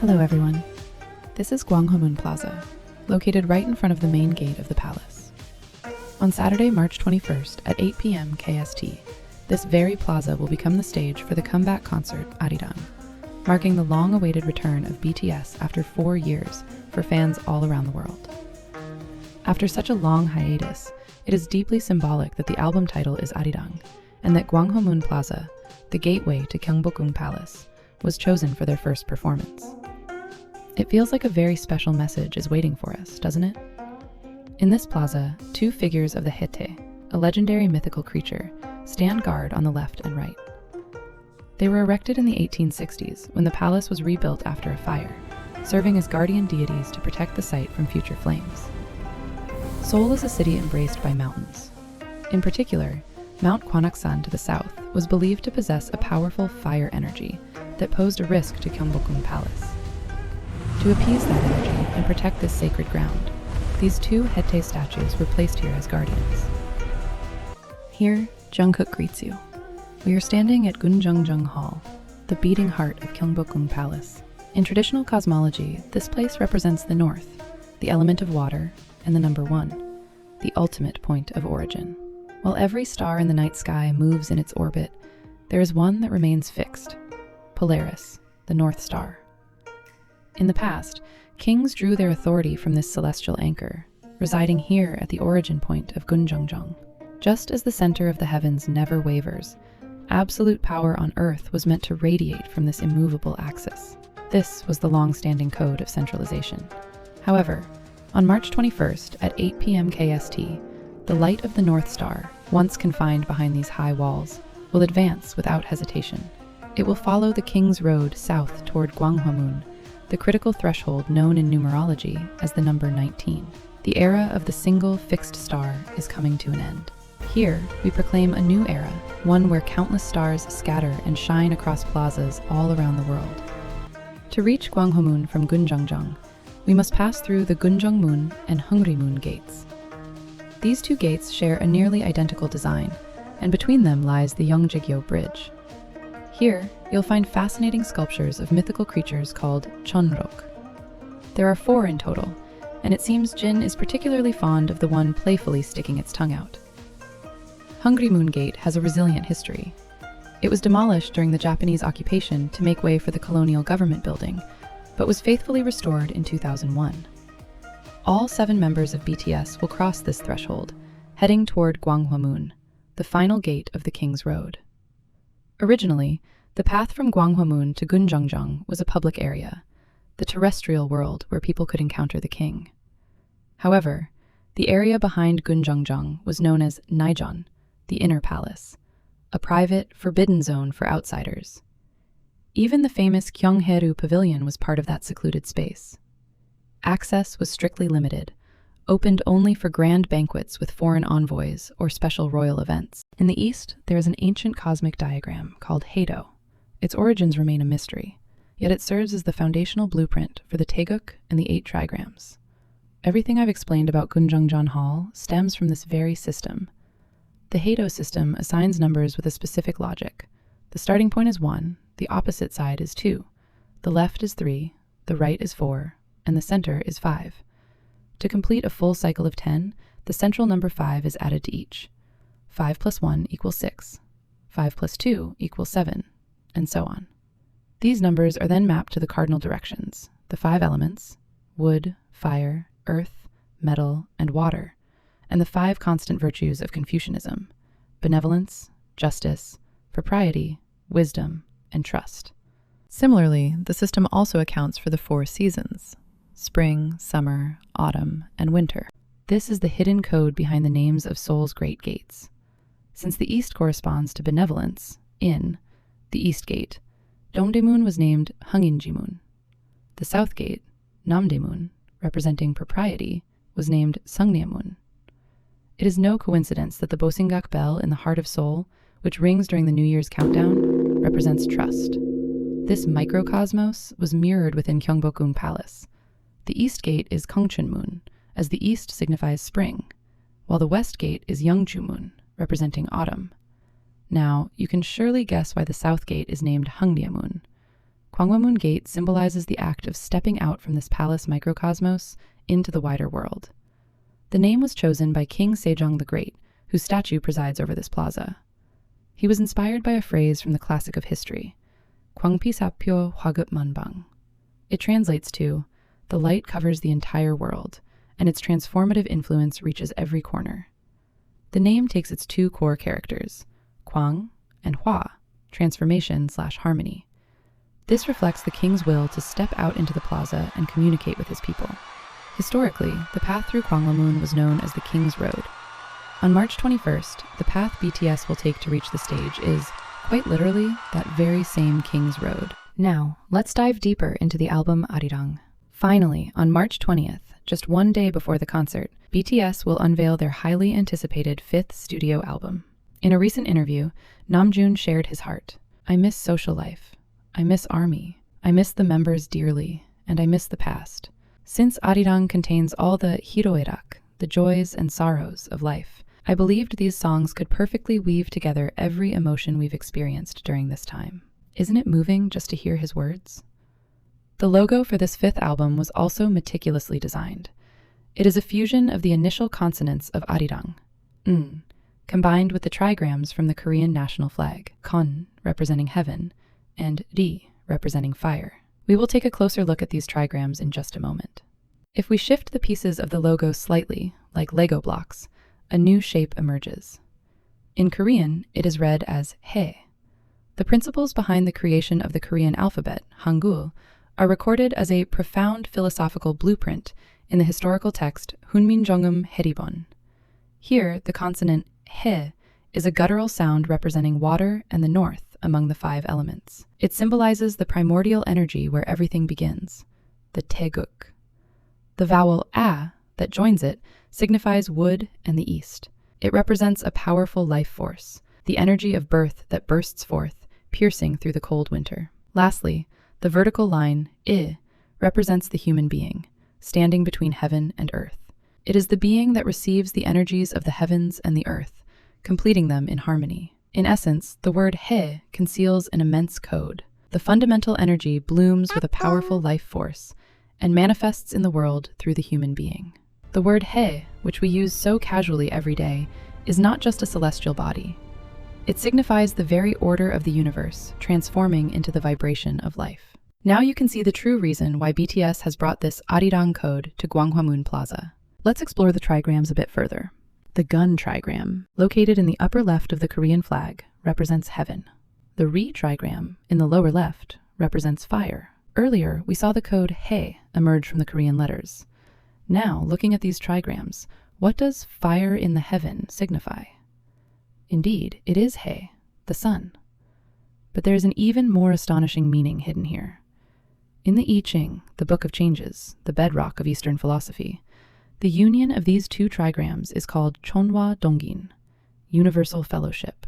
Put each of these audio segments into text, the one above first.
Hello everyone, this is Gwanghwamun Plaza, located right in front of the main gate of the palace. On Saturday, March 21st at 8 p.m. KST, this very plaza will become the stage for the comeback concert Arirang, marking the long-awaited return of BTS after 4 years for fans all around the world. After such a long hiatus, it is deeply symbolic that the album title is Arirang, and that Gwanghwamun Plaza, the gateway to Gyeongbokgung Palace, was chosen for their first performance. It feels like a very special message is waiting for us, doesn't it? In this plaza, 2 figures of the Haetae, a legendary mythical creature, stand guard on the left and right. They were erected in the 1860s when the palace was rebuilt after a fire, serving as guardian deities to protect the site from future flames. Seoul is a city embraced by mountains. In particular, Mount Gwanghwamun to the south was believed to possess a powerful fire energy that posed a risk to Gyeongbokgung Palace. To appease that energy and protect this sacred ground, these 2 Haetae statues were placed here as guardians. Here, Jungkook greets you. We are standing at Geunjeongjeon Hall, the beating heart of Gyeongbokgung Palace. In traditional cosmology, this place represents the north, the element of water, and the number 1, the ultimate point of origin. While every star in the night sky moves in its orbit, there is one that remains fixed, Polaris, the North Star. In the past, kings drew their authority from this celestial anchor, residing here at the origin point of Geunjeongjeon. Just as the center of the heavens never wavers, absolute power on earth was meant to radiate from this immovable axis. This was the long-standing code of centralization. However, on March 21st at 8 p.m. KST, the light of the North Star, once confined behind these high walls, will advance without hesitation. It will follow the King's Road south toward Gwanghwamun, the critical threshold known in numerology as the number 19. The era of the single fixed star is coming to an end. Here, we proclaim a new era, one where countless stars scatter and shine across plazas all around the world. To reach Gwanghwamun from Geunjeongjeon, we must pass through the Geunjeongmun and Hungrymun gates. These 2 gates share a nearly identical design, and between them lies the Yeongjegyo Bridge. Here, you'll find fascinating sculptures of mythical creatures called Cheonhwa. There are 4 in total, and it seems Jin is particularly fond of the one playfully sticking its tongue out. Hungrymun Gate has a resilient history. It was demolished during the Japanese occupation to make way for the colonial government building, but was faithfully restored in 2001. All 7 members of BTS will cross this threshold, heading toward Gwanghwamun, the final gate of the King's Road. Originally, the path from Gwanghwamun to Geunjeongjeon was a public area, the terrestrial world where people could encounter the king. However, the area behind Geunjeongjeon was known as Naijeon, the Inner Palace, a private, forbidden zone for outsiders. Even the famous Gyeonghae-ru Pavilion was part of that secluded space. Access was strictly limited, opened only for grand banquets with foreign envoys or special royal events. In the east, there is an ancient cosmic diagram called Haetae. Its origins remain a mystery, yet it serves as the foundational blueprint for the Taeguk and the 8 trigrams. Everything I've explained about Geunjeongjeon Hall stems from this very system. The Haetae system assigns numbers with a specific logic. The starting point is 1, the opposite side is 2, the left is 3, the right is 4, and the center is 5. To complete a full cycle of 10, the central number 5 is added to each. 5 plus 1 equals 6. 5 plus 2 equals 7, and so on. These numbers are then mapped to the cardinal directions, the 5 elements, wood, fire, earth, metal, and water, and the 5 constant virtues of Confucianism: benevolence, justice, propriety, wisdom, and trust. Similarly, the system also accounts for the 4 seasons: spring, summer, autumn, and winter. This is the hidden code behind the names of Seoul's great gates. Since the east corresponds to benevolence, in the East Gate, Dongdaemun was named Hunginjimun. The South Gate, Namdaemun, representing propriety, was named Sungnaemun. It is no coincidence that the Bosinggak bell in the heart of Seoul, which rings during the New Year's countdown, represents trust. This microcosmos was mirrored within Gyeongbokgung Palace. The East Gate is Gongchunmun, as the east signifies spring, while the West Gate is Yeongjumun, representing autumn. Now, you can surely guess why the south gate is named Hungdaemun. Gwanghwamun Gate symbolizes the act of stepping out from this palace microcosmos into the wider world. The name was chosen by King Sejong the Great, whose statue presides over this plaza. He was inspired by a phrase from the classic of history, Kwangpisapyo Hwagupmanbang. It translates to, the light covers the entire world, and its transformative influence reaches every corner. The name takes its two core characters, Kwang and Hwa, transformation/harmony. This reflects the king's will to step out into the plaza and communicate with his people. Historically, the path through Gwanghwamun was known as the King's Road. On March 21st, the path BTS will take to reach the stage is, quite literally, that very same King's Road. Now, let's dive deeper into the album Arirang. Finally, on March 20th, just one day before the concert, BTS will unveil their highly anticipated fifth studio album. In a recent interview, Namjoon shared his heart. "I miss social life. I miss ARMY. I miss the members dearly, and I miss the past." Since Arirang contains all the Hee-ro-ae-rak, the joys and sorrows of life, I believed these songs could perfectly weave together every emotion we've experienced during this time. Isn't it moving just to hear his words? The logo for this fifth album was also meticulously designed. It is a fusion of the initial consonants of Arirang, combined with the trigrams from the Korean national flag, Kon, representing heaven, and Ri, representing fire. We will take a closer look at these trigrams in just a moment. If we shift the pieces of the logo slightly, like Lego blocks, a new shape emerges. In Korean, it is read as Haetae. The principles behind the creation of the Korean alphabet, Hangul, are recorded as a profound philosophical blueprint in the historical text Hunminjeongum Haeribon. Here, the consonant he is a guttural sound representing water and the north among the five elements. It symbolizes the primordial energy where everything begins, the taeguk. The vowel a that joins it signifies wood and the east. It represents a powerful life force, the energy of birth that bursts forth, piercing through the cold winter. Lastly, the vertical line I represents the human being, standing between heaven and earth. It is the being that receives the energies of the heavens and the earth, completing them in harmony. In essence, the word he conceals an immense code. The fundamental energy blooms with a powerful life force and manifests in the world through the human being. The word he, which we use so casually every day, is not just a celestial body. It signifies the very order of the universe, transforming into the vibration of life. Now you can see the true reason why BTS has brought this Arirang Code to Gwanghwamun Plaza. Let's explore the trigrams a bit further. The gun trigram, located in the upper left of the Korean flag, represents heaven. The Ri trigram, in the lower left, represents fire. Earlier, we saw the code He emerge from the Korean letters. Now, looking at these trigrams, what does fire in the heaven signify? Indeed, it is He, the sun. But there is an even more astonishing meaning hidden here. In the I Ching, the Book of Changes, the bedrock of Eastern philosophy, the union of these two trigrams is called Cheonhwa Dongin, universal fellowship.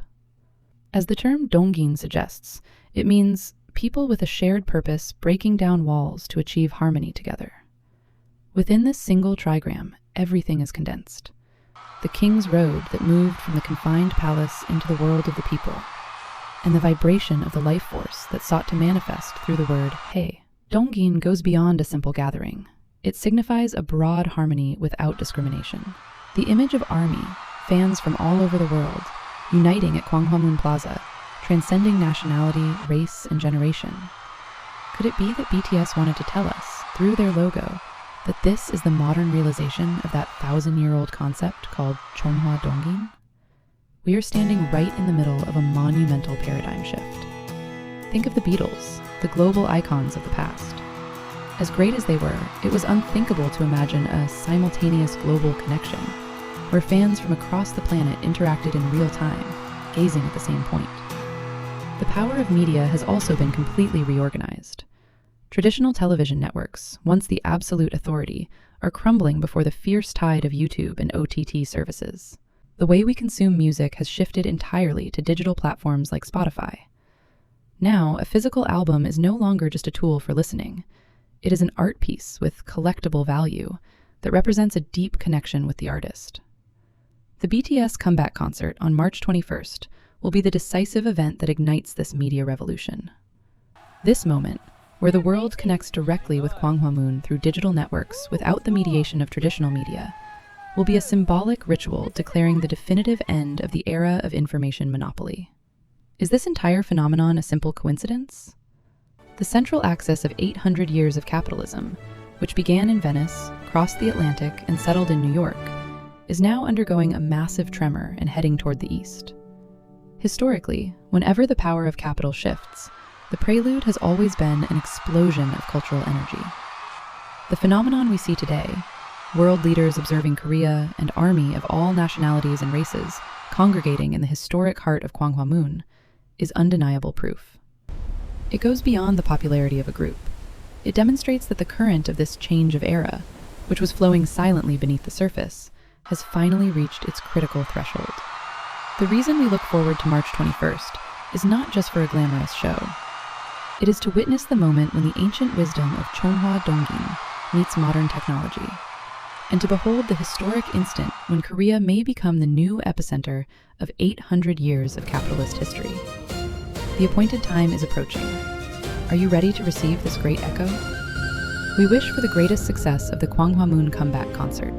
As the term Dongin suggests, it means people with a shared purpose breaking down walls to achieve harmony together. Within this single trigram, everything is condensed. The king's road that moved from the confined palace into the world of the people, and the vibration of the life force that sought to manifest through the word He. Dongin goes beyond a simple gathering. It signifies a broad harmony without discrimination. The image of army, fans from all over the world, uniting at Gwanghwamun Plaza, transcending nationality, race, and generation. Could it be that BTS wanted to tell us, through their logo, that this is the modern realization of that 1,000-year-old concept called Cheonhwa Dongin? We are standing right in the middle of a monumental paradigm shift. Think of the Beatles, the global icons of the past. As great as they were, it was unthinkable to imagine a simultaneous global connection, where fans from across the planet interacted in real time, gazing at the same point. The power of media has also been completely reorganized. Traditional television networks, once the absolute authority, are crumbling before the fierce tide of YouTube and OTT services. The way we consume music has shifted entirely to digital platforms like Spotify. Now, a physical album is no longer just a tool for listening. It is an art piece with collectible value that represents a deep connection with the artist. The BTS comeback concert on March 21st will be the decisive event that ignites this media revolution. This moment, where the world connects directly with Gwanghwamun through digital networks without the mediation of traditional media, will be a symbolic ritual declaring the definitive end of the era of information monopoly. Is this entire phenomenon a simple coincidence? The central axis of 800 years of capitalism, which began in Venice, crossed the Atlantic, and settled in New York, is now undergoing a massive tremor and heading toward the east. Historically, whenever the power of capital shifts, the prelude has always been an explosion of cultural energy. The phenomenon we see today, world leaders observing Korea and army of all nationalities and races congregating in the historic heart of Gwanghwamun, is undeniable proof. It goes beyond the popularity of a group. It demonstrates that the current of this change of era, which was flowing silently beneath the surface, has finally reached its critical threshold. The reason we look forward to March 21st is not just for a glamorous show. It is to witness the moment when the ancient wisdom of Cheonhwa Dongin meets modern technology, and to behold the historic instant when Korea may become the new epicenter of 800 years of capitalist history. The appointed time is approaching. Are you ready to receive this great echo? We wish for the greatest success of the Gwanghwamun comeback concert.